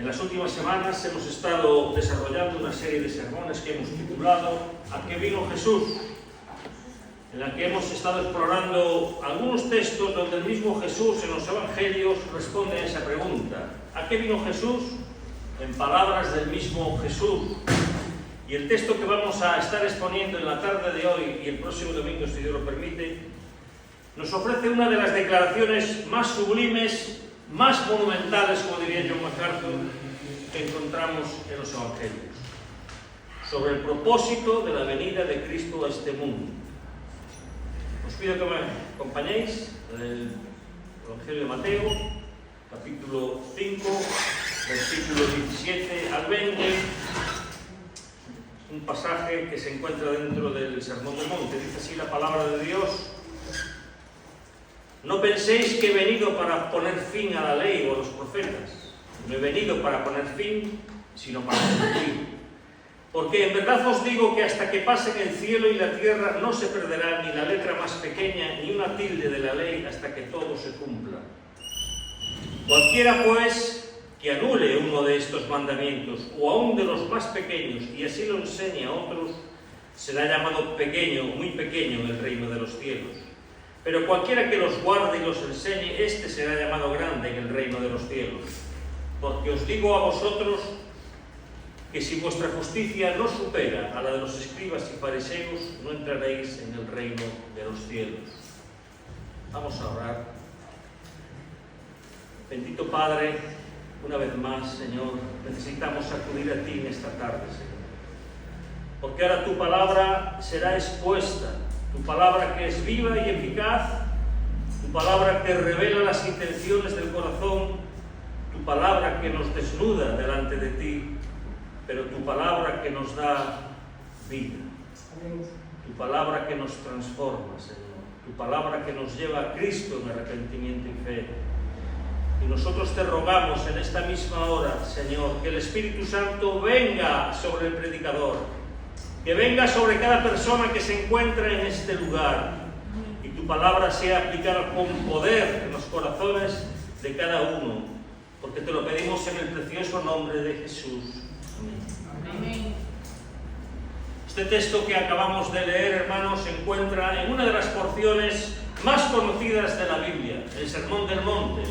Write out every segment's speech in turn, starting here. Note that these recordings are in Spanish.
En las últimas semanas hemos estado desarrollando una serie de sermones que hemos titulado ¿A qué vino Jesús?, en la que hemos estado explorando algunos textos donde el mismo Jesús en los Evangelios responde a esa pregunta. ¿A qué vino Jesús? En palabras del mismo Jesús. Y el texto que vamos a estar exponiendo en la tarde de hoy y el próximo domingo, si Dios lo permite, nos ofrece una de las declaraciones más sublimes, más monumentales, como diría John MacArthur, que encontramos en los Evangelios, sobre el propósito de la venida de Cristo a este mundo. Os pido que me acompañéis en el Evangelio de Mateo, capítulo 5, versículos 17 al 20, un pasaje que se encuentra dentro del Sermón del Monte. Dice así la palabra de Dios: No penséis que he venido para poner fin a la ley o a los profetas. No he venido para poner fin, sino para cumplir. Porque en verdad os digo que hasta que pasen el cielo y la tierra no se perderá ni la letra más pequeña ni una tilde de la ley hasta que todo se cumpla. Cualquiera pues que anule uno de estos mandamientos o aun de los más pequeños y así lo enseñe a otros, será llamado pequeño, muy pequeño en el reino de los cielos. Pero cualquiera que los guarde y los enseñe, este será llamado grande en el reino de los cielos. Porque os digo a vosotros que si vuestra justicia no supera a la de los escribas y fariseos, no entraréis en el reino de los cielos. Vamos a orar. Bendito Padre, una vez más, Señor, necesitamos acudir a ti en esta tarde, Señor. Porque ahora tu palabra será expuesta, tu palabra que es viva y eficaz, tu palabra que revela las intenciones del corazón, tu palabra que nos desnuda delante de ti, pero tu palabra que nos da vida, tu palabra que nos transforma, Señor, tu palabra que nos lleva a Cristo en arrepentimiento y fe. Y nosotros te rogamos en esta misma hora, Señor, que el Espíritu Santo venga sobre el predicador, que venga sobre cada persona que se encuentra en este lugar, y tu palabra sea aplicada con poder en los corazones de cada uno, porque te lo pedimos en el precioso nombre de Jesús. Amén. Este texto que acabamos de leer, hermanos, se encuentra en una de las porciones más conocidas de la Biblia, el Sermón del Monte.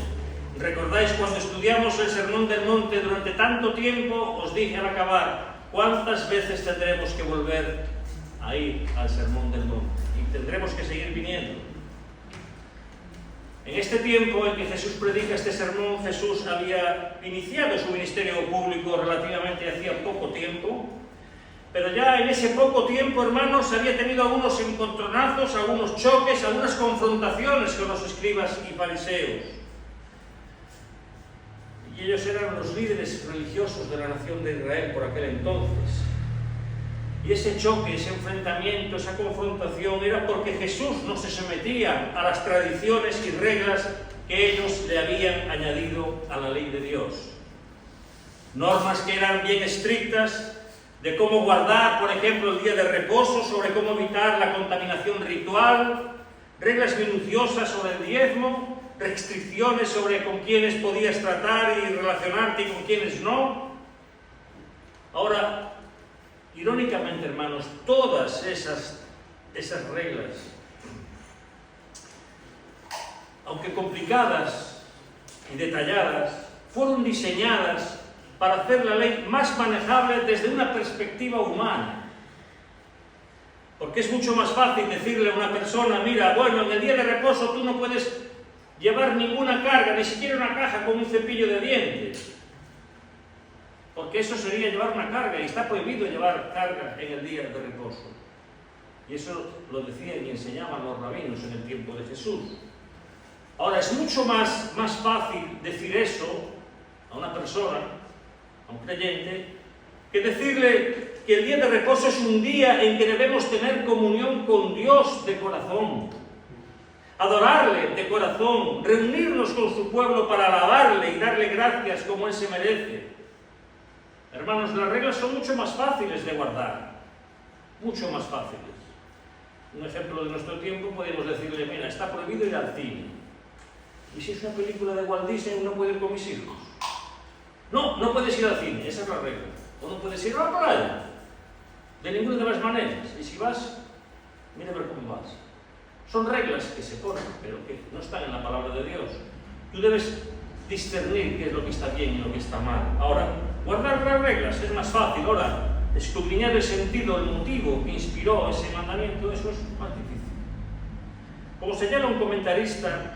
¿Recordáis cuando estudiamos el Sermón del Monte durante tanto tiempo? Os dije al acabar, ¿cuántas veces tendremos que volver a ir al Sermón del Monte? Y tendremos que seguir viniendo. En este tiempo en que Jesús predica este sermón, Jesús había iniciado su ministerio público relativamente hacía poco tiempo, pero ya en ese poco tiempo, hermanos, había tenido algunos encontronazos, algunos choques, algunas confrontaciones con los escribas y fariseos. Y ellos eran los líderes religiosos de la nación de Israel por aquel entonces. Y ese choque, ese enfrentamiento, esa confrontación era porque Jesús no se sometía a las tradiciones y reglas que ellos le habían añadido a la ley de Dios. Normas que eran bien estrictas de cómo guardar, por ejemplo, el día de reposo, sobre cómo evitar la contaminación ritual, reglas minuciosas sobre el diezmo, restricciones sobre con quiénes podías tratar y relacionarte y con quiénes no. Ahora, irónicamente, hermanos, todas esas reglas, aunque complicadas y detalladas, fueron diseñadas para hacer la ley más manejable desde una perspectiva humana. Porque es mucho más fácil decirle a una persona, mira, bueno, en el día de reposo tú no puedes llevar ninguna carga, ni siquiera una caja con un cepillo de dientes. Porque eso sería llevar una carga, y está prohibido llevar carga en el día de reposo. Y eso lo decían y enseñaban los rabinos en el tiempo de Jesús. Ahora, es mucho más fácil decir eso a una persona, a un creyente, que decirle que el día de reposo es un día en que debemos tener comunión con Dios de corazón, adorarle de corazón, reunirnos con su pueblo para alabarle y darle gracias como Él se merece. Hermanos, las reglas son mucho más fáciles de guardar, mucho más fáciles. Un ejemplo de nuestro tiempo, podemos decirle, mira, está prohibido ir al cine. ¿Y si es una película de Walt Disney, no puedo ir con mis hijos? No, no puedes ir al cine, esa es la regla. O no puedes ir a la playa. De ninguna de las maneras. Y si vas, mira a ver cómo vas. Son reglas que se ponen, pero que no están en la palabra de Dios. Tú debes discernir qué es lo que está bien y lo que está mal. Ahora, guardar las reglas es más fácil. Ahora, escudriñar el sentido, el motivo que inspiró ese mandamiento, eso es más difícil. Como señala un comentarista,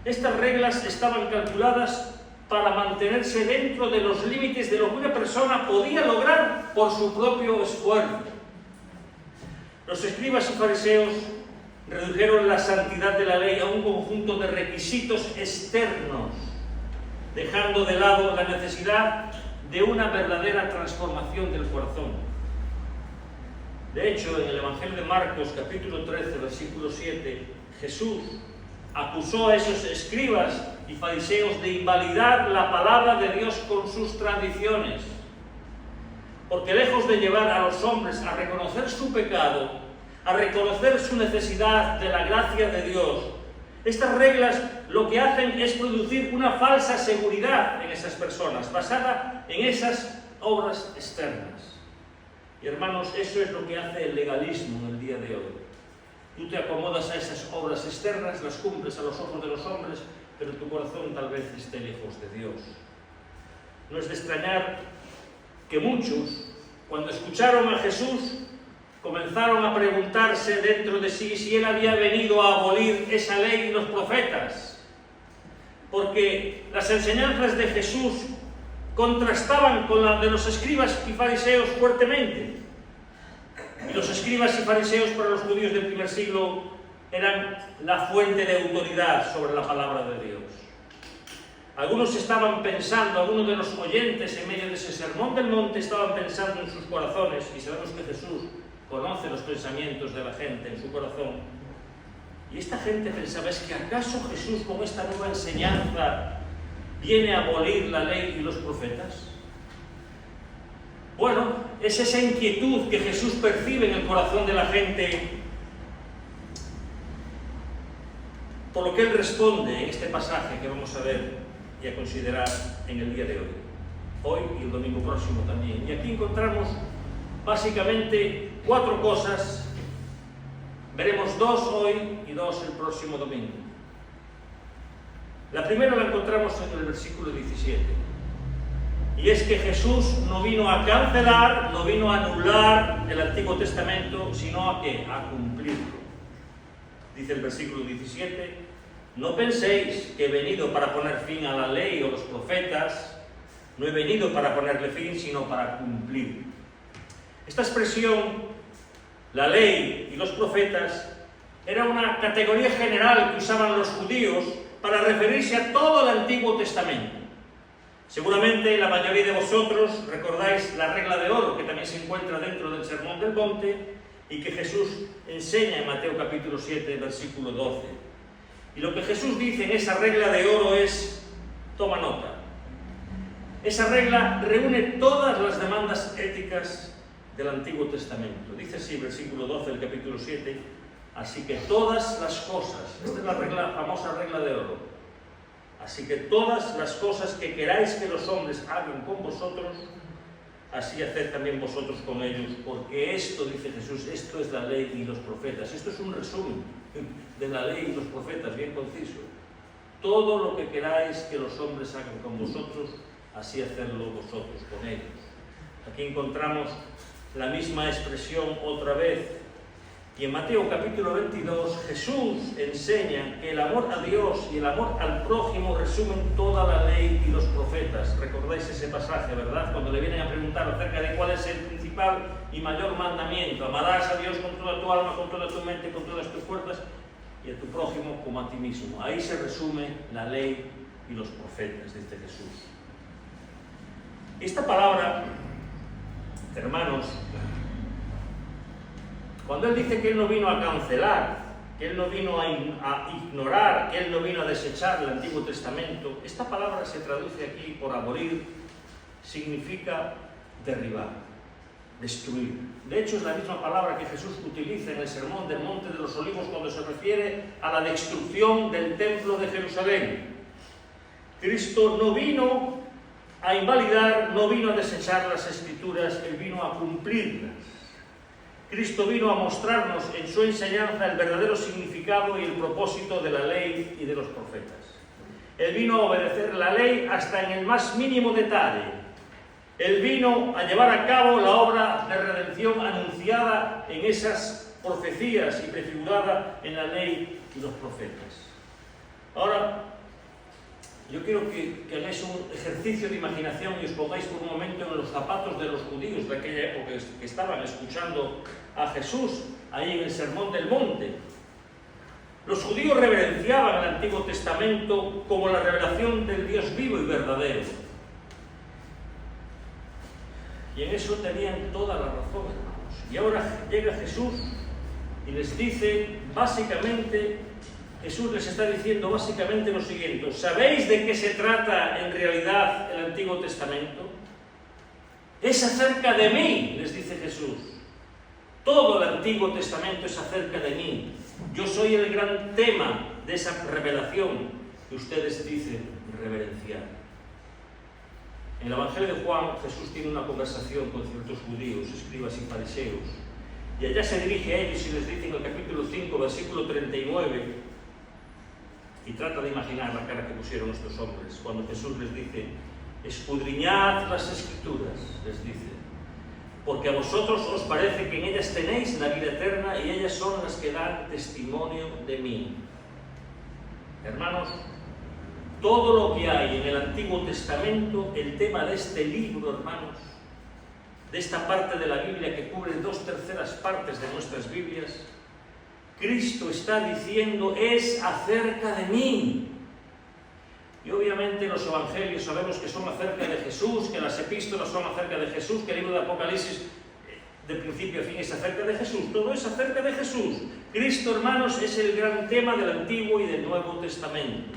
estas reglas estaban calculadas para mantenerse dentro de los límites de lo que una persona podía lograr por su propio esfuerzo. Los escribas y fariseos redujeron la santidad de la ley a un conjunto de requisitos externos, dejando de lado la necesidad de una verdadera transformación del corazón. De hecho, en el Evangelio de Marcos, capítulo 13, versículo 7, Jesús acusó a esos escribas y fariseos de invalidar la palabra de Dios con sus tradiciones, porque lejos de llevar a los hombres a reconocer su pecado, a reconocer su necesidad de la gracia de Dios, estas reglas lo que hacen es producir una falsa seguridad en esas personas, basada en esas obras externas. Y hermanos, eso es lo que hace el legalismo en el día de hoy. Tú te acomodas a esas obras externas, las cumples a los ojos de los hombres, pero tu corazón tal vez esté lejos de Dios. No es de extrañar que muchos, cuando escucharon a Jesús, comenzaron a preguntarse dentro de sí si él había venido a abolir esa ley y los profetas, porque las enseñanzas de Jesús contrastaban con las de los escribas y fariseos fuertemente. Y los escribas y fariseos para los judíos del primer siglo eran la fuente de autoridad sobre la palabra de Dios. Algunos estaban pensando, algunos de los oyentes en medio de ese sermón del monte estaban pensando en sus corazones, y sabemos que Jesús conoce los pensamientos de la gente en su corazón. Y esta gente pensaba, ¿es que acaso Jesús con esta nueva enseñanza viene a abolir la ley y los profetas? Bueno, es esa inquietud que Jesús percibe en el corazón de la gente, por lo que Él responde en este pasaje que vamos a ver y a considerar en el día de hoy y el domingo próximo también. Y aquí encontramos básicamente 4 cosas. Veremos 2 hoy y 2 el próximo domingo. La primera la encontramos en el versículo 17. Y es que Jesús no vino a cancelar, no vino a anular el Antiguo Testamento, sino a ¿qué? A cumplirlo. Dice el versículo 17, no penséis que he venido para poner fin a la ley o los profetas, no he venido para ponerle fin, sino para cumplir. Esta expresión, la ley y los profetas, era una categoría general que usaban los judíos para referirse a todo el Antiguo Testamento. Seguramente la mayoría de vosotros recordáis la regla de oro que también se encuentra dentro del Sermón del Monte y que Jesús enseña en Mateo capítulo 7, versículo 12. Y lo que Jesús dice en esa regla de oro es, toma nota, esa regla reúne todas las demandas éticas del Antiguo Testamento. Dice así, versículo 12 del capítulo 7, así que todas las cosas, esta es la famosa regla de oro, así que todas las cosas que queráis que los hombres hagan con vosotros, así haced también vosotros con ellos, porque esto, dice Jesús, esto es la ley y los profetas. Esto es un resumen de la ley y los profetas, bien conciso. Todo lo que queráis que los hombres hagan con vosotros, así hacedlo vosotros con ellos. Aquí encontramos la misma expresión otra vez. Y en Mateo capítulo 22, Jesús enseña que el amor a Dios y el amor al prójimo resumen toda la ley y los profetas. Recordáis ese pasaje, ¿verdad? Cuando le vienen a preguntar acerca de cuál es el principal y mayor mandamiento. Amarás a Dios con toda tu alma, con toda tu mente, con todas tus fuerzas, y a tu prójimo como a ti mismo. Ahí se resume la ley y los profetas, dice Jesús. Esta palabra, hermanos, cuando Él dice que Él no vino a cancelar, que Él no vino a ignorar, que Él no vino a desechar el Antiguo Testamento, esta palabra se traduce aquí por abolir, significa derribar, destruir. De hecho, es la misma palabra que Jesús utiliza en el Sermón del Monte de los Olivos cuando se refiere a la destrucción del Templo de Jerusalén. Cristo no vino a invalidar, no vino a desechar las Escrituras, Él vino a cumplirlas. Cristo vino a mostrarnos en su enseñanza el verdadero significado y el propósito de la ley y de los profetas. Él vino a obedecer la ley hasta en el más mínimo detalle. Él vino a llevar a cabo la obra de redención anunciada en esas profecías y prefigurada en la ley y los profetas. Ahora, yo quiero que hagáis un ejercicio de imaginación y os pongáis por un momento en los zapatos de los judíos de aquella época que estaban escuchando a Jesús ahí en el Sermón del Monte. Los judíos reverenciaban el Antiguo Testamento como la revelación del Dios vivo y verdadero. Y en eso tenían toda la razón, hermanos. Y ahora llega Jesús y les dice, básicamente, Jesús les está diciendo básicamente lo siguiente: ¿sabéis de qué se trata en realidad el Antiguo Testamento? Es acerca de mí, les dice Jesús. Todo el Antiguo Testamento es acerca de mí. Yo soy el gran tema de esa revelación que ustedes dicen reverenciar. En el Evangelio de Juan, Jesús tiene una conversación con ciertos judíos, escribas y fariseos, y allá se dirige a ellos y les dice en el capítulo 5, versículo 39, y trata de imaginar la cara que pusieron estos hombres cuando Jesús les dice: escudriñad las Escrituras, les dice, porque a vosotros os parece que en ellas tenéis la vida eterna y ellas son las que dan testimonio de mí. Hermanos, todo lo que hay en el Antiguo Testamento, el tema de este libro, hermanos, de esta parte de la Biblia que cubre 2/3 partes de nuestras Biblias, Cristo está diciendo es acerca de mí. Y obviamente los evangelios sabemos que son acerca de Jesús, que las epístolas son acerca de Jesús, que el libro de Apocalipsis de principio a fin es acerca de Jesús. Todo es acerca de Jesús. Cristo, hermanos, es el gran tema del Antiguo y del Nuevo Testamento.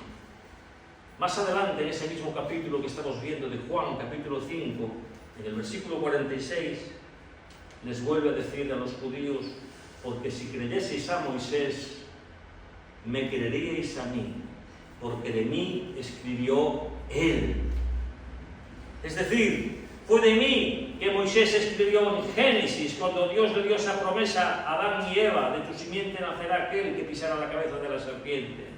Más adelante, en ese mismo capítulo que estamos viendo de Juan, capítulo 5, en el versículo 46, les vuelve a decir a los judíos: porque si creyeseis a Moisés, me creeríais a mí, porque de mí escribió él. Es decir, fue de mí que Moisés escribió en Génesis, cuando Dios le dio esa promesa a Adán y Eva: de tu simiente nacerá aquel que pisará la cabeza de la serpiente.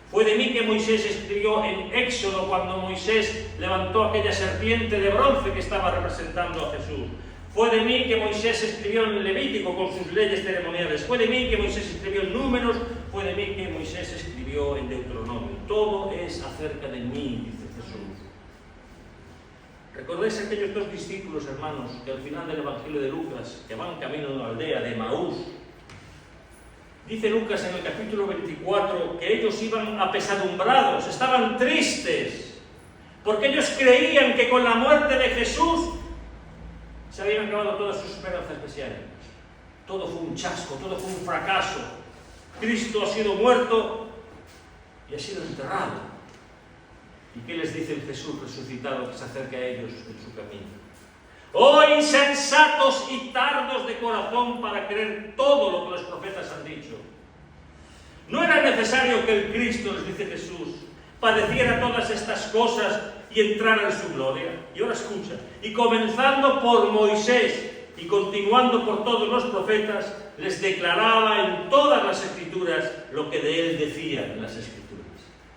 Fue de mí que Moisés escribió en Éxodo, cuando Moisés levantó aquella serpiente de bronce que estaba representando a Jesús. Fue de mí que Moisés escribió en Levítico con sus leyes ceremoniales. Fue de mí que Moisés escribió en Números. Fue de mí que Moisés escribió en Deuteronomio. Todo es acerca de mí, dice Jesús. ¿Recordáis aquellos dos discípulos, hermanos, que al final del Evangelio de Lucas, que van camino a una aldea de Emaús? Dice Lucas en el capítulo 24 que ellos iban apesadumbrados, estaban tristes, porque ellos creían que con la muerte de Jesús se habían acabado todas sus esperanzas mesiánicas. Todo fue un chasco, todo fue un fracaso. Cristo ha sido muerto y ha sido enterrado. ¿Y qué les dice el Jesús resucitado que se acerca a ellos en su camino? ¡Oh insensatos y tardos de corazón para creer todo lo que los profetas han dicho! ¿No era necesario que el Cristo, les dice Jesús, padeciera todas estas cosas y entrara en su gloria? Y ahora escucha: y comenzando por Moisés y continuando por todos los profetas, les declaraba en todas las Escrituras lo que de él decían las Escrituras.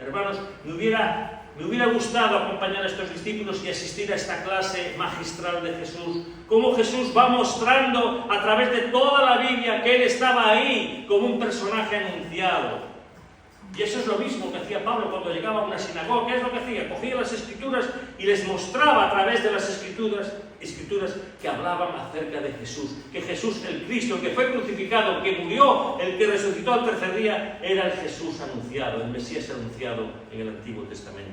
Hermanos, me hubiera gustado acompañar a estos discípulos y asistir a esta clase magistral de Jesús. Cómo Jesús va mostrando a través de toda la Biblia que Él estaba ahí como un personaje anunciado. Y eso es lo mismo que hacía Pablo cuando llegaba a una sinagoga. ¿Qué es lo que hacía? Cogía las Escrituras y les mostraba a través de las Escrituras que hablaban acerca de Jesús. Que Jesús, el Cristo, el que fue crucificado, el que murió, el que resucitó al tercer día, era el Jesús anunciado, el Mesías anunciado en el Antiguo Testamento.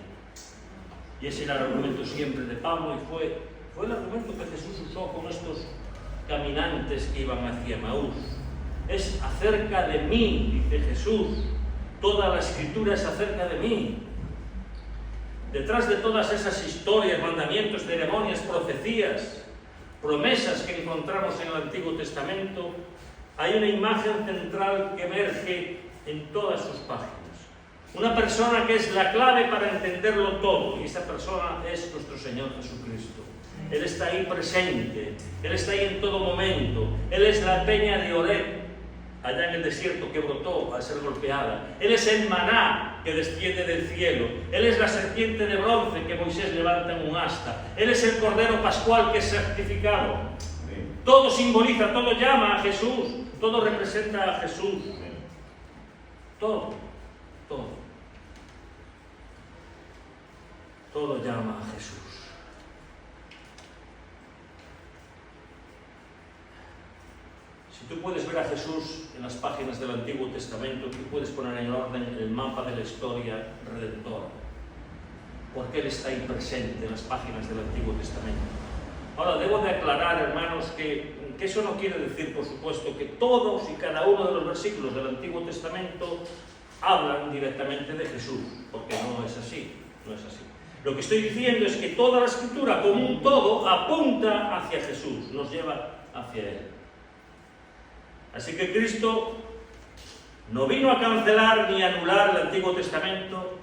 Y ese era el argumento siempre de Pablo, y fue el argumento que Jesús usó con estos caminantes que iban hacia Emaús. Es acerca de mí, dice Jesús. Toda la Escritura es acerca de mí. Detrás de todas esas historias, mandamientos, ceremonias, profecías, promesas que encontramos en el Antiguo Testamento, hay una imagen central que emerge en todas sus páginas. Una persona que es la clave para entenderlo todo, y esa persona es nuestro Señor Jesucristo. Él está ahí presente, Él está ahí en todo momento. Él es la peña de Oreb, allá en el desierto, que brotó al ser golpeada. Él es el maná que desciende del cielo. Él es la serpiente de bronce que Moisés levanta en un asta. Él es el cordero pascual que es sacrificado. Todo simboliza, todo llama a Jesús, todo representa a Jesús. Todo llama a Jesús. Si tú puedes ver a Jesús en las páginas del Antiguo Testamento, tú puedes poner en orden el mapa de la historia redentora, porque Él está ahí presente en las páginas del Antiguo Testamento. Ahora, debo de aclarar, hermanos, que eso no quiere decir, por supuesto, que todos y cada uno de los versículos del Antiguo Testamento hablan directamente de Jesús, porque no es así. Lo que estoy diciendo es que toda la Escritura, como un todo, apunta hacia Jesús, nos lleva hacia Él. Así que Cristo no vino a cancelar ni a anular el Antiguo Testamento,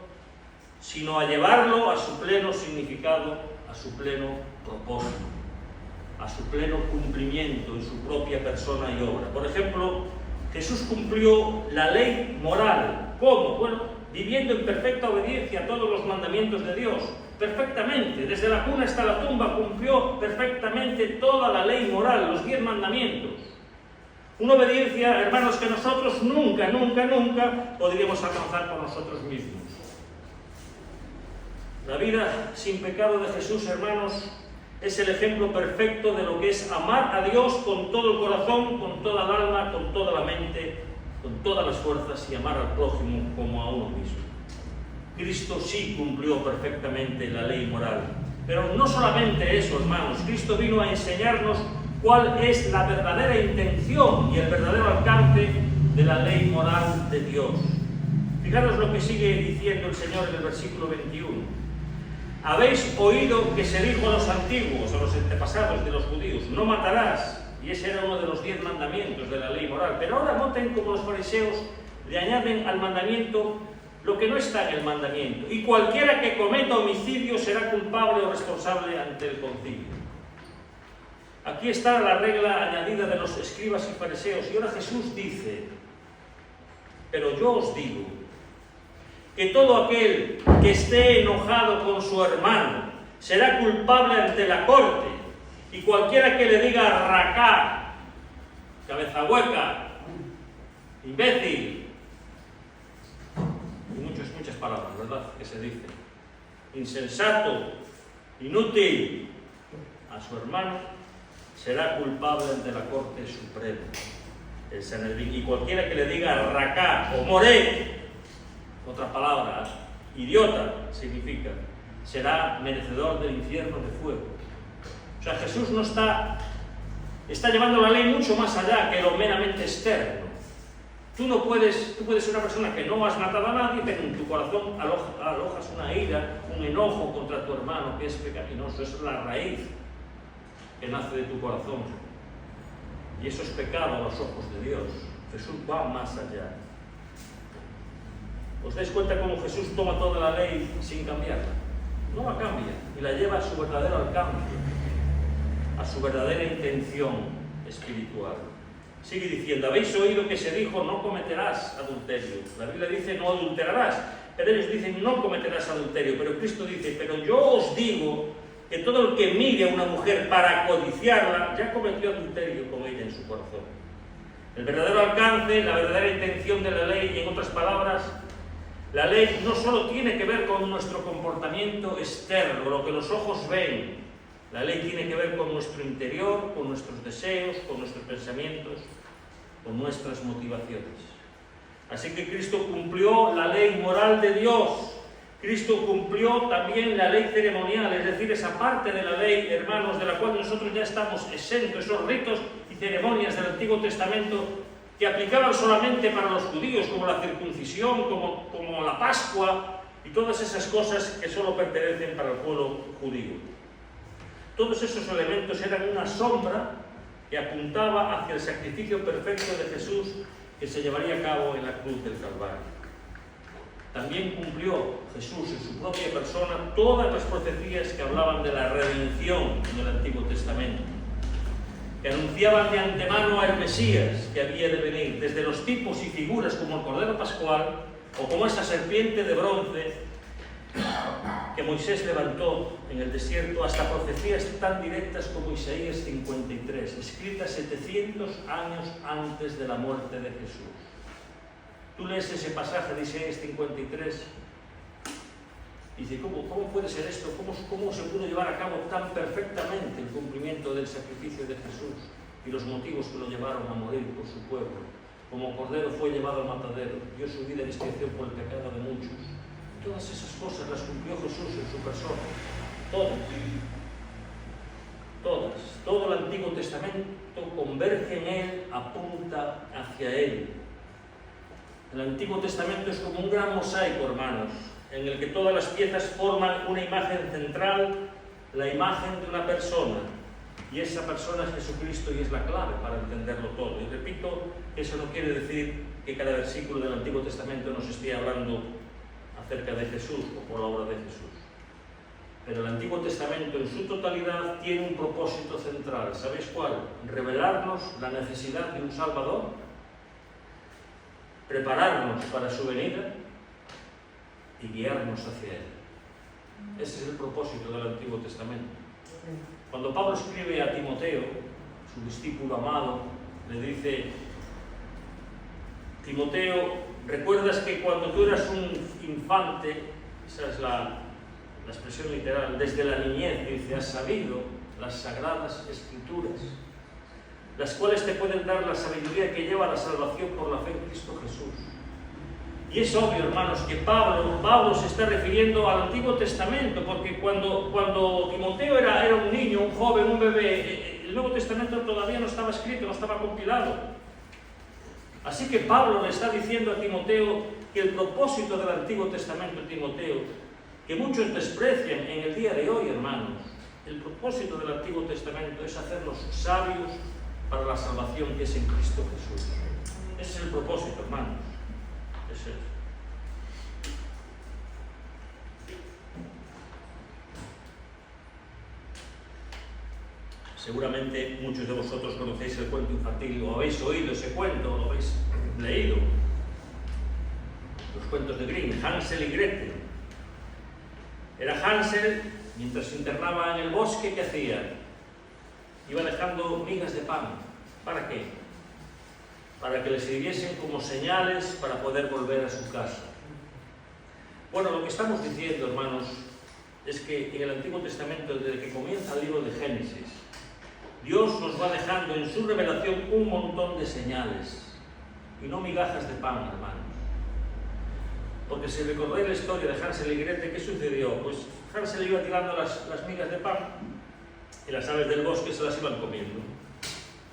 sino a llevarlo a su pleno significado, a su pleno propósito, a su pleno cumplimiento en su propia persona y obra. Por ejemplo, Jesús cumplió la ley moral. ¿Cómo? Bueno, viviendo en perfecta obediencia a todos los mandamientos de Dios, perfectamente, desde la cuna hasta la tumba, cumplió perfectamente toda la ley moral, los 10 mandamientos. Una obediencia, hermanos, que nosotros nunca podríamos alcanzar por nosotros mismos. La vida sin pecado de Jesús, hermanos, es el ejemplo perfecto de lo que es amar a Dios con todo el corazón, con toda el alma, con toda la mente, con todas las fuerzas, y amar al prójimo como a uno mismo. Cristo sí cumplió perfectamente la ley moral. Pero no solamente eso, hermanos. Cristo vino a enseñarnos cuál es la verdadera intención y el verdadero alcance de la ley moral de Dios. Fijaros lo que sigue diciendo el Señor en el versículo 21. Habéis oído que se dijo a los antiguos, a los antepasados de los judíos: no matarás. Y ese era uno de los 10 mandamientos de la ley moral. Pero ahora noten cómo los fariseos le añaden al mandamiento lo que no está en el mandamiento. Y cualquiera que cometa homicidio será culpable o responsable ante el concilio. Aquí está la regla añadida de los escribas y fariseos. Y ahora Jesús dice: pero yo os digo que todo aquel que esté enojado con su hermano será culpable ante la corte, y cualquiera que le diga racá, cabeza hueca, imbécil, y muchas palabras, ¿verdad?, que se dicen, insensato, inútil, a su hermano, será culpable ante la Corte Suprema, el Sanedrín. Y cualquiera que le diga racá o moré, otra palabra, idiota significa, será merecedor del infierno de fuego. O sea, Jesús no está llevando la ley mucho más allá que lo meramente externo. Tú puedes ser una persona que no has matado a nadie, pero en tu corazón alojas una ira, un enojo contra tu hermano, que es pecaminoso. Eso es la raíz que nace de tu corazón. Y eso es pecado a los ojos de Dios. Jesús va más allá. ¿Os dais cuenta cómo Jesús toma toda la ley sin cambiarla? No la cambia y la lleva a su verdadero alcance, a su verdadera intención espiritual. Sigue diciendo: habéis oído que se dijo: no cometerás adulterio. La Biblia dice: no adulterarás, pero ellos dicen: no cometerás adulterio. Pero Cristo dice: pero yo os digo que todo el que mire a una mujer para codiciarla ya cometió adulterio con ella en su corazón. El verdadero alcance, la verdadera intención de la ley, y en otras palabras, la ley no solo tiene que ver con nuestro comportamiento externo, lo que los ojos ven. La ley tiene que ver con nuestro interior, con nuestros deseos, con nuestros pensamientos, con nuestras motivaciones. Así que Cristo cumplió la ley moral de Dios. Cristo cumplió también la ley ceremonial, es decir, esa parte de la ley, hermanos, de la cual nosotros ya estamos exentos, esos ritos y ceremonias del Antiguo Testamento que aplicaban solamente para los judíos, como la circuncisión, como la Pascua y todas esas cosas que solo pertenecen para el pueblo judío. Todos esos elementos eran una sombra que apuntaba hacia el sacrificio perfecto de Jesús que se llevaría a cabo en la cruz del Calvario. también cumplió Jesús en su propia persona todas las profecías que hablaban de la redención en el Antiguo Testamento, que anunciaban de antemano al Mesías que había de venir, desde los tipos y figuras como el Cordero Pascual o como esa serpiente de bronce que Moisés levantó en el desierto, hasta profecías tan directas como Isaías 53, escritas 700 años antes de la muerte de Jesús. Tú lees ese pasaje de Isaías 53 y dices, ¿cómo puede ser esto? ¿Cómo se pudo llevar a cabo tan perfectamente el cumplimiento del sacrificio de Jesús y los motivos que lo llevaron a morir por su pueblo? Como cordero fue llevado al matadero, dio su vida en expiación por el pecado de muchos. Todas esas cosas las cumplió Jesús en su persona. Todas. Todo el Antiguo Testamento converge en Él, apunta hacia Él. El Antiguo Testamento es como un gran mosaico, hermanos, en el que todas las piezas forman una imagen central, la imagen de una persona. Y esa persona es Jesucristo y es la clave para entenderlo todo. Y repito, eso no quiere decir que cada versículo del Antiguo Testamento nos esté hablando acerca de Jesús o por la obra de Jesús. Pero el Antiguo Testamento en su totalidad tiene un propósito central. ¿Sabéis cuál? Revelarnos la necesidad de un Salvador, prepararnos para su venida y guiarnos hacia Él. Ese es el propósito del Antiguo Testamento. Cuando Pablo escribe a Timoteo, su discípulo amado, le dice: Timoteo, ¿recuerdas que cuando tú eras un infante, esa es la expresión literal, desde la niñez, dice, has sabido las sagradas escrituras, las cuales te pueden dar la sabiduría que lleva a la salvación por la fe en Cristo Jesús? Y es obvio, hermanos, que Pablo se está refiriendo al Antiguo Testamento, porque cuando Timoteo era un niño, un joven, un bebé, el Nuevo Testamento todavía no estaba escrito, no estaba compilado. Así que Pablo le está diciendo a Timoteo que el propósito del Antiguo Testamento, Timoteo, que muchos desprecian en el día de hoy, hermanos, el propósito del Antiguo Testamento es hacernos sabios para la salvación que es en Cristo Jesús. Ese es el propósito, hermanos. Ese es. Seguramente muchos de vosotros conocéis el cuento infantil, o habéis oído ese cuento, o lo habéis leído. Los cuentos de Grimm, Hansel y Gretel. Era Hansel, mientras se internaba en el bosque, ¿qué hacía? Iba dejando migas de pan. ¿Para qué? Para que le sirviesen como señales para poder volver a su casa. Bueno, lo que estamos diciendo, hermanos, es que en el Antiguo Testamento, desde que comienza el libro de Génesis, Dios nos va dejando en su revelación un montón de señales, y no migajas de pan, hermanos. Porque si recordáis la historia de Hansel y Gretel, ¿qué sucedió? Pues Hansel iba tirando las migas de pan y las aves del bosque se las iban comiendo.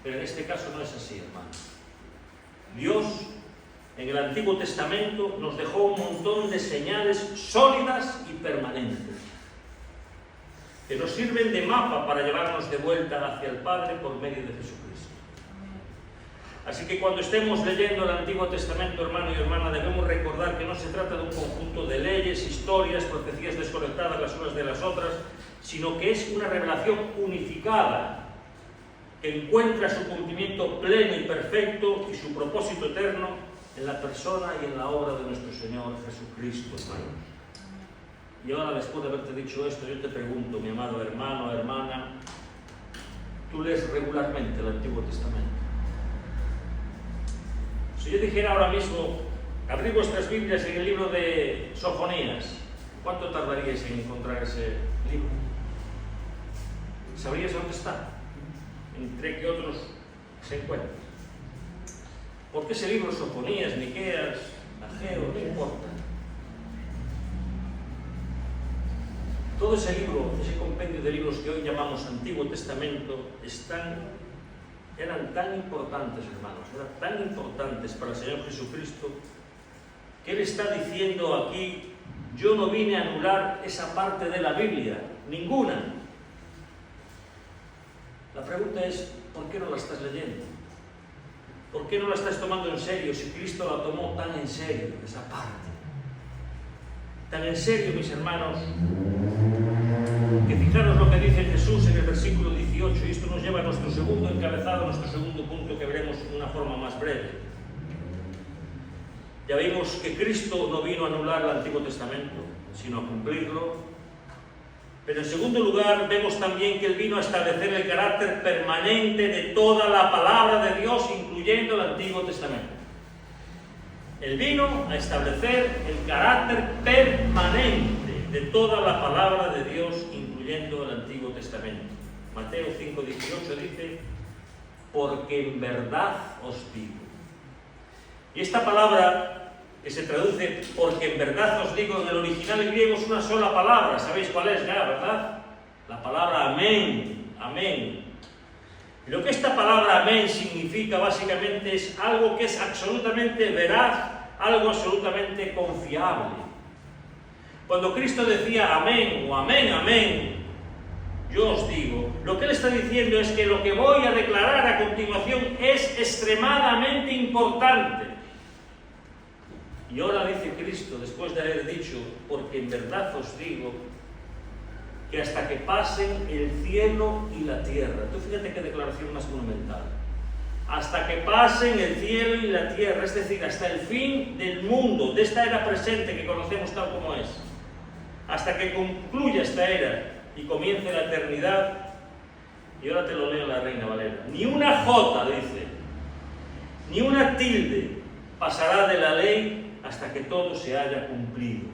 Pero en este caso no es así, hermanos. Dios, en el Antiguo Testamento, nos dejó un montón de señales sólidas y permanentes, que nos sirven de mapa para llevarnos de vuelta hacia el Padre por medio de Jesucristo. Así que cuando estemos leyendo el Antiguo Testamento, hermano y hermana, debemos recordar que no se trata de un conjunto de leyes, historias, profecías desconectadas las unas de las otras, sino que es una revelación unificada, que encuentra su cumplimiento pleno y perfecto y su propósito eterno en la persona y en la obra de nuestro Señor Jesucristo, hermanos. Y ahora, después de haberte dicho esto, yo te pregunto, mi amado hermano, hermana, ¿tú lees regularmente el Antiguo Testamento? Si yo dijera ahora mismo, abrid vuestras Biblias en el libro de Sofonías, ¿cuánto tardaríais en encontrar ese libro? ¿Sabríais dónde está? ¿Entre qué otros se encuentran? Porque ese libro, Sofonías, Miqueas, Ageo, no importa. Todo ese libro, ese compendio de libros que hoy llamamos Antiguo Testamento, eran tan importantes, hermanos, eran tan importantes para el Señor Jesucristo, que Él está diciendo aquí: yo no vine a anular esa parte de la Biblia, ninguna. La pregunta es, ¿por qué no la estás leyendo? ¿Por qué no la estás tomando en serio si Cristo la tomó tan en serio, esa parte? tan en serio, mis hermanos, que fijaros lo que dice Jesús en el versículo 18, y esto nos lleva a nuestro segundo encabezado, a nuestro segundo punto que veremos de una forma más breve. Ya vimos que Cristo no vino a anular el Antiguo Testamento, sino a cumplirlo. Pero en segundo lugar, vemos también que Él vino a establecer el carácter permanente de toda la palabra de Dios, incluyendo el Antiguo Testamento. Él vino a establecer el carácter permanente de toda la palabra de Dios, incluyendo el Antiguo Testamento. Mateo 5:18 dice: porque en verdad os digo. Y esta palabra, que se traduce porque en verdad os digo, en el original griego es una sola palabra. ¿Sabéis cuál es ya, verdad? La palabra amén. Amén. Y lo que esta palabra amén significa básicamente es algo que es absolutamente veraz, algo absolutamente confiable. Cuando Cristo decía amén o amén, amén, yo os digo, lo que Él está diciendo es que lo que voy a declarar a continuación es extremadamente importante. Y ahora dice Cristo, después de haber dicho, porque en verdad os digo, que hasta que pasen el cielo y la tierra. Tú fíjate qué declaración más monumental. Hasta que pasen el cielo y la tierra, es decir, hasta el fin del mundo, de esta era presente que conocemos tal como es. Hasta que concluya esta era y comience la eternidad. Y ahora te lo leo en la Reina Valera. Ni una jota, dice, ni una tilde pasará de la ley hasta que todo se haya cumplido.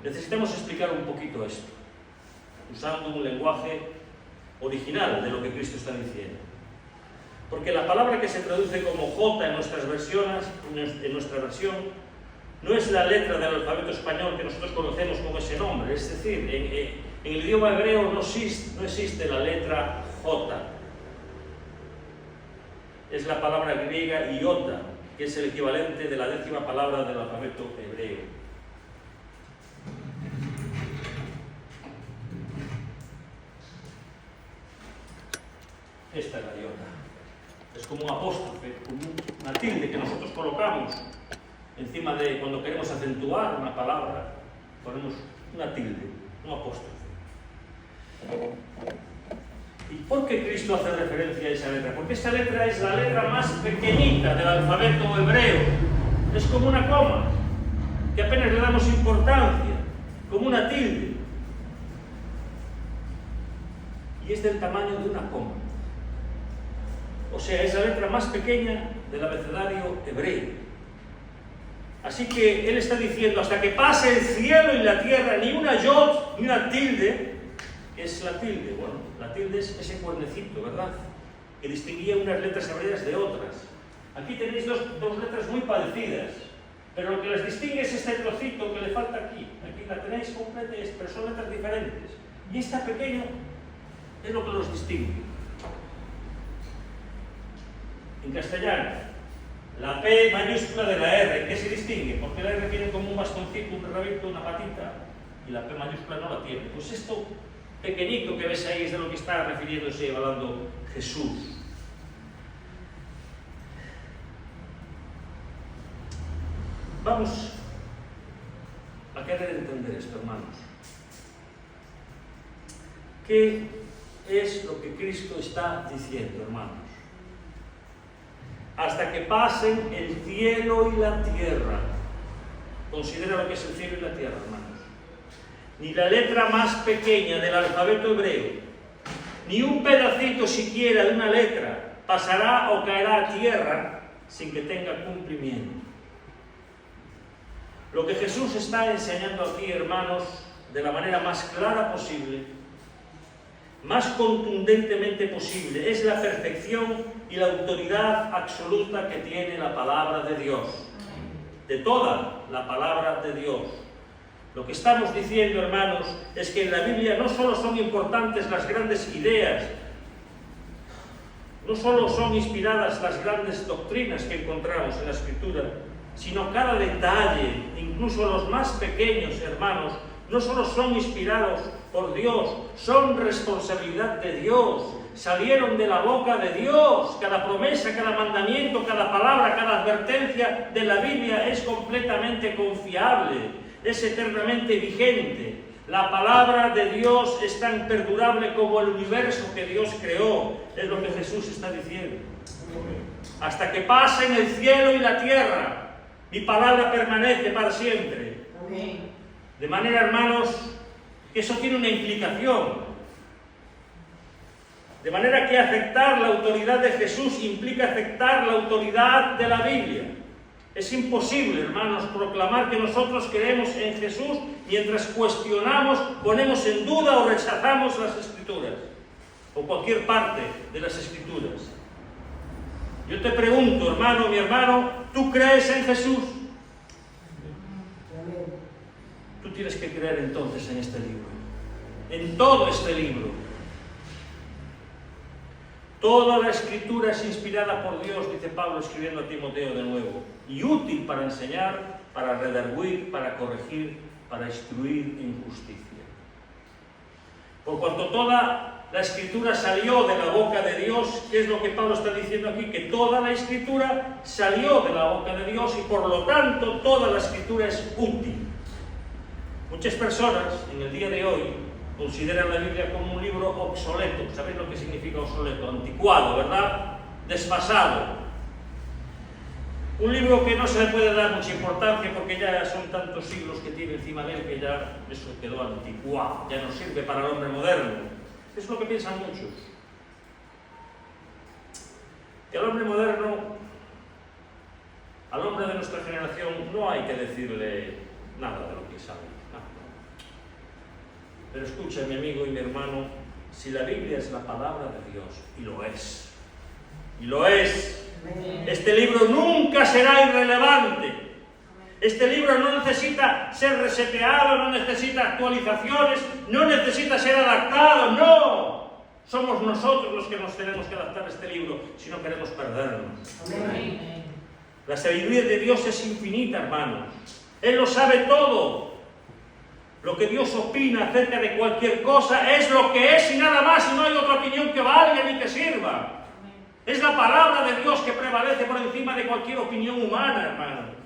Necesitamos explicar un poquito esto, usando un lenguaje original de lo que Cristo está diciendo. Porque la palabra que se traduce como J en nuestras versiones, en nuestra versión, no es la letra del alfabeto español que nosotros conocemos con ese nombre. Es decir, en el idioma hebreo no existe la letra J. Es la palabra griega iota, que es el equivalente de la 10ª palabra del alfabeto hebreo. Esta es la iota. Es como un apóstrofe, como una tilde que nosotros colocamos encima de cuando queremos acentuar una palabra, ponemos una tilde, un apóstrofe. ¿Y por qué Cristo hace referencia a esa letra? Porque esta letra es la letra más pequeñita del alfabeto hebreo. Es como una coma, que apenas le damos importancia, como una tilde. Y es del tamaño de una coma. O sea, es la letra más pequeña del abecedario hebreo. Así que Él está diciendo, hasta que pase el cielo y la tierra, ni una yod, ni una tilde. ¿Qué es la tilde? Bueno, la tilde es ese cuernecito, ¿verdad?, que distinguía unas letras hebreas de otras. Aquí tenéis dos letras muy parecidas, pero lo que las distingue es este trocito que le falta aquí. Aquí la tenéis completa, pero son letras diferentes. Y esta pequeña es lo que los distingue. En castellano, la P mayúscula de la R, ¿qué se distingue? Porque la R tiene como un bastoncito, un rabito, una patita, y la P mayúscula no la tiene. Pues esto pequeñito que ves ahí es de lo que está refiriéndose y hablando Jesús. Vamos a querer entender esto, hermanos. ¿Qué es lo que Cristo está diciendo, hermanos? Hasta que pasen el cielo y la tierra. Considera lo que es el cielo y la tierra, hermanos. Ni la letra más pequeña del alfabeto hebreo, ni un pedacito siquiera de una letra pasará o caerá a tierra sin que tenga cumplimiento. Lo que Jesús está enseñando aquí, hermanos, de la manera más clara posible, más contundentemente posible, es la perfección y la autoridad absoluta que tiene la palabra de Dios, de toda la palabra de Dios. Lo que estamos diciendo, hermanos, es que en la Biblia no solo son importantes las grandes ideas, no solo son inspiradas las grandes doctrinas que encontramos en la Escritura, sino cada detalle, incluso los más pequeños, hermanos, no solo son inspirados por Dios, son responsabilidad de Dios. Salieron de la boca de Dios. Cada promesa, cada mandamiento, cada palabra, cada advertencia de la Biblia es completamente confiable, es eternamente vigente. La palabra de Dios es tan perdurable como el universo que Dios creó. Es lo que Jesús está diciendo. Hasta que pasen el cielo y la tierra, mi palabra permanece para siempre. De manera, hermanos, que eso tiene una implicación. De manera que aceptar la autoridad de Jesús implica aceptar la autoridad de la Biblia. Es imposible, hermanos, proclamar que nosotros creemos en Jesús mientras cuestionamos, ponemos en duda o rechazamos las Escrituras, o cualquier parte de las Escrituras. Yo te pregunto, hermano, mi hermano, ¿tú crees en Jesús? Tú tienes que creer entonces en este libro, en todo este libro. Toda la Escritura es inspirada por Dios, dice Pablo escribiendo a Timoteo de nuevo, y útil para enseñar, para redarguir, para corregir, para instruir en justicia. Por cuanto toda la Escritura salió de la boca de Dios, ¿qué es lo que Pablo está diciendo aquí? Que toda la Escritura salió de la boca de Dios y por lo tanto toda la Escritura es útil. Muchas personas en el día de hoy consideran la Biblia como un libro obsoleto. ¿Sabéis lo que significa obsoleto? Anticuado, ¿verdad? Desfasado. Un libro que no se le puede dar mucha importancia porque ya son tantos siglos que tiene encima de él que ya eso quedó anticuado, ya no sirve para el hombre moderno. Es lo que piensan muchos. Que al hombre moderno, al hombre de nuestra generación, no hay que decirle nada de lo que sabe. Pero escucha, mi amigo y mi hermano, si la Biblia es la palabra de Dios, y lo es, este libro nunca será irrelevante. Este libro no necesita ser reseteado, no necesita actualizaciones, no necesita ser adaptado, no. Somos nosotros los que nos tenemos que adaptar a este libro si no queremos perdernos. Amén. La sabiduría de Dios es infinita, hermanos. Él lo sabe todo. Lo que Dios opina acerca de cualquier cosa es lo que es y nada más, y no hay otra opinión que valga ni que sirva. Es la palabra de Dios que prevalece por encima de cualquier opinión humana, hermano.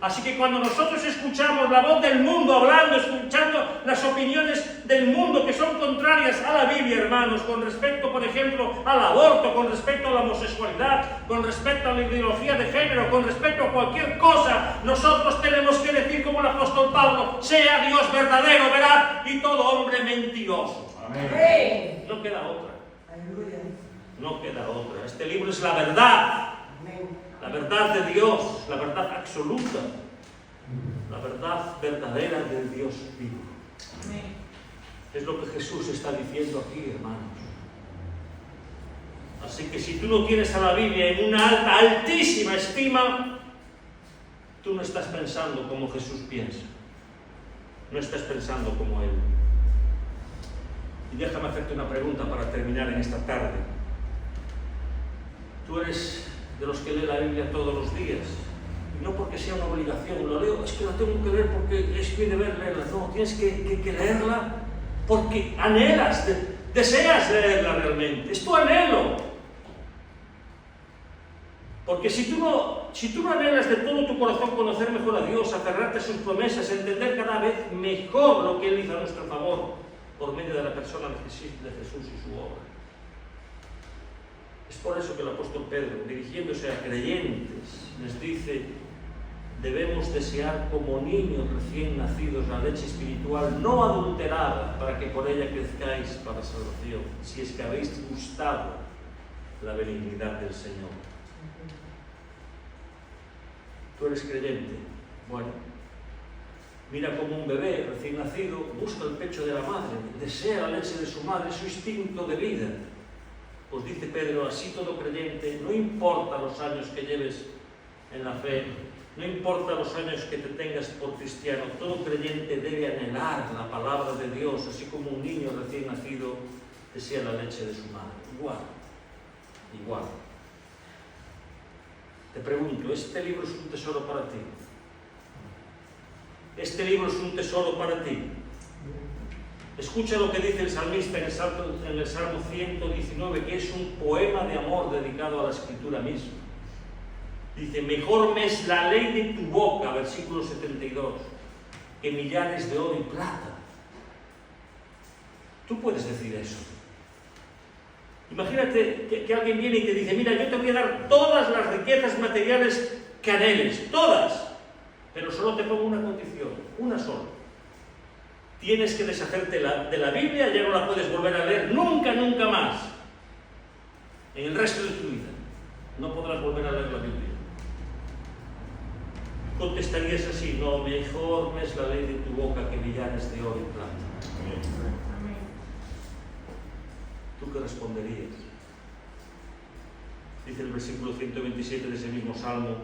Así que cuando nosotros escuchamos la voz del mundo hablando, escuchando las opiniones del mundo que son contrarias a la Biblia, hermanos, con respecto, por ejemplo, al aborto, con respecto a la homosexualidad, con respecto a la ideología de género, con respecto a cualquier cosa, nosotros tenemos que decir como el apóstol Pablo: sea Dios verdadero, veraz, y todo hombre mentiroso. Amén. No queda otra. No queda otra. Este libro es la verdad. La verdad de Dios, la verdad absoluta, la verdad verdadera del Dios vivo. Es lo que Jesús está diciendo aquí, hermanos. Así que si tú no tienes a la Biblia en una alta, altísima estima, tú no estás pensando como Jesús piensa. No estás pensando como Él. Y déjame hacerte una pregunta para terminar en esta tarde. Tú eres de los que lee la Biblia todos los días, y no porque sea una obligación, lo leo, es que la tengo que leer porque es mi deber leerla. No, tienes que leerla porque anhelas, deseas leerla realmente, es tu anhelo. Porque si tú no anhelas de todo tu corazón conocer mejor a Dios, aferrarte a sus promesas, entender cada vez mejor lo que Él hizo a nuestro favor por medio de la persona de Jesús y su obra. Es por eso que el apóstol Pedro, dirigiéndose a creyentes, les dice: debemos desear como niños recién nacidos la leche espiritual no adulterada, para que por ella crezcáis para salvación, si es que habéis gustado la benignidad del Señor. ¿Tú eres creyente? Bueno, mira como un bebé recién nacido busca el pecho de la madre, desea la leche de su madre, es su instinto de vida. Pues dice Pedro, así todo creyente, no importa los años que lleves en la fe, no importa los años que te tengas por cristiano, todo creyente debe anhelar la palabra de Dios, así como un niño recién nacido desea la leche de su madre. Igual. Te pregunto, ¿este libro es un tesoro para ti? ¿Este libro es un tesoro para ti? Escucha lo que dice el salmista en el Salmo 119, que es un poema de amor dedicado a la Escritura misma. Dice, mejor me es la ley de tu boca, versículo 72, que millares de oro y plata. Tú puedes decir eso. Imagínate que alguien viene y te dice, mira, yo te voy a dar todas las riquezas materiales que anheles, todas, pero solo te pongo una condición, una sola. Tienes que deshacerte de la Biblia, ya no la puedes volver a leer nunca, nunca más. En el resto de tu vida no podrás volver a leer la Biblia. Contestarías así, no, mejor me es la ley de tu boca que millares de oro y plata. Amén. ¿Tú qué responderías? Dice el versículo 127 de ese mismo Salmo,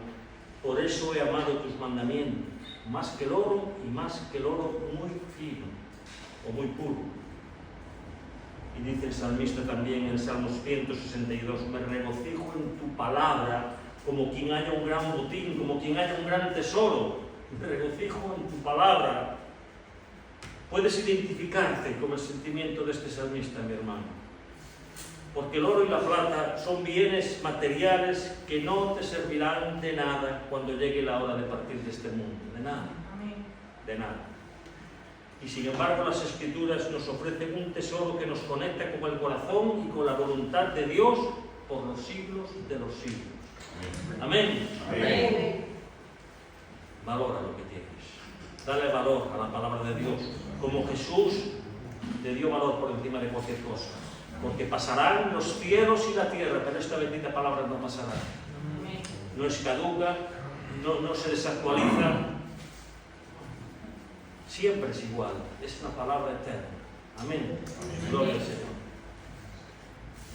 por eso he amado tus mandamientos, más que el oro y más que el oro muy fino o muy puro. Y dice el salmista también en el Salmo 162, me regocijo en tu palabra como quien haya un gran botín, como quien haya un gran tesoro. Me regocijo en tu palabra. Puedes identificarte con el sentimiento de este salmista, mi hermano. Porque el oro y la plata son bienes materiales que no te servirán de nada cuando llegue la hora de partir de este mundo. De nada. Amén. De nada. Y sin embargo las Escrituras nos ofrecen un tesoro que nos conecta con el corazón y con la voluntad de Dios por los siglos de los siglos. Amén. Amén. Valora lo que tienes. Dale valor a la palabra de Dios. Como Jesús le dio valor por encima de cualquier cosa. Porque pasarán los cielos y la tierra, pero esta bendita palabra no pasará. No es caduca, no se desactualiza. Siempre es igual. Es una palabra eterna. Amén. Gloria al Señor.